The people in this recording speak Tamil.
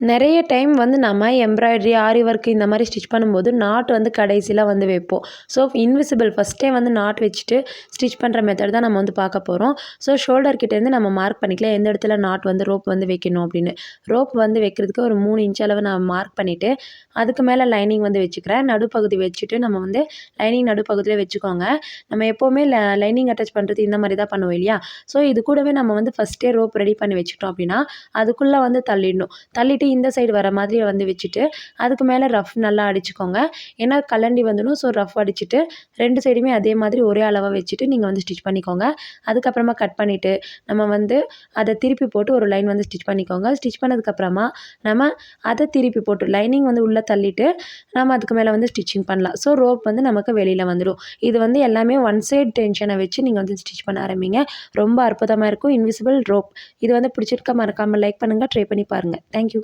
நெறைய டைம் வந்து நம்ம எம்ப்ராய்டரி, ஆரி ஒர்க் இந்த மாரி ஸ்டிச் பண்ணும்போது, நாட் வந்து கடைசில வந்து வைப்போம். ஸோ, இன்விசிபிள் ஃபர்ஸ்ட்டே வந்து நாட் வச்சுட்டு ஸ்டிச் பண்ணுற மெத்தட் தான் நம்ம வந்து பார்க்க போறோம். ஸோ, ஷோல்டர் கிட்டேருந்து நம்ம மார்க் பண்ணிக்கலாம். எந்த இடத்துல நாட் வந்து ரோப் வந்து வைக்கணும் அப்படின்னு. ரோப் வந்து வைக்கிறதுக்கு ஒரு 3 இன்ச் அளவு நான் மார்க் பண்ணிட்டு, அதுக்கு மேல லைனிங் வந்து வச்சுக்கிறேன். நடுப்பகுதி வச்சுட்டு நம்ம வந்து லைனிங் நடுப்பகுதியில வச்சுக்கோங்க. நம்ம எப்பவுமே லைனிங் அட்டாச் பண்ணுறது இந்த மாரி தான் பண்ணுவோம் இல்லையா? ஸோ, இது கூடவே நம்ம வந்து ஃபர்ஸ்ட்டே ரோப் ரெடி பண்ணி வச்சுட்டோம் அப்படின்னா, அதுக்குள்ள வந்து தள்ளிடணும். தள்ளிட்டு இந்த சைடு வர மாதிரி வந்து வச்சுட்டு, அதுக்கு மேல ரஃப் நல்லா அடிச்சுக்கோங்க. ஏன்னா கழண்டி வந்துடும். ஸோ ரஃப் அடிச்சுட்டு 2 சைடுமே அதே மாதிரி ஒரே அளவா வச்சுட்டு நீங்க வந்து ஸ்டிச் பண்ணிக்கோங்க. அதுக்கப்புறமா கட் பண்ணிட்டு, நம்ம வந்து அத திருப்பி போட்டு ஒரு லைன் வந்து ஸ்டிச் பண்ணிக்கோங்க. ஸ்டிச் பண்ணதுக்கப்புறமா நம்ம அத திருப்பி போட்டு லைனிங் வந்து உள்ள தள்ளிட்டு, நம்ம அதுக்கு மேல வந்து ஸ்டிச்சிங் பண்ணலாம். ஸோ ரோப் வந்து நமக்கு வெளியில வந்துரும். இது வந்து எல்லாமே ஒன் சைட் டென்ஷன வச்சு நீங்க வந்து ஸ்டிச் பண்ண ஆரம்பிங்க. ரொம்ப அற்புதமா இருக்கும். Invisible rope. இது வந்து பிடிச்சிருக்கா மறக்காம லைக் பண்ணுங்க. ட்ரை பண்ணி பாருங்க. Thank you.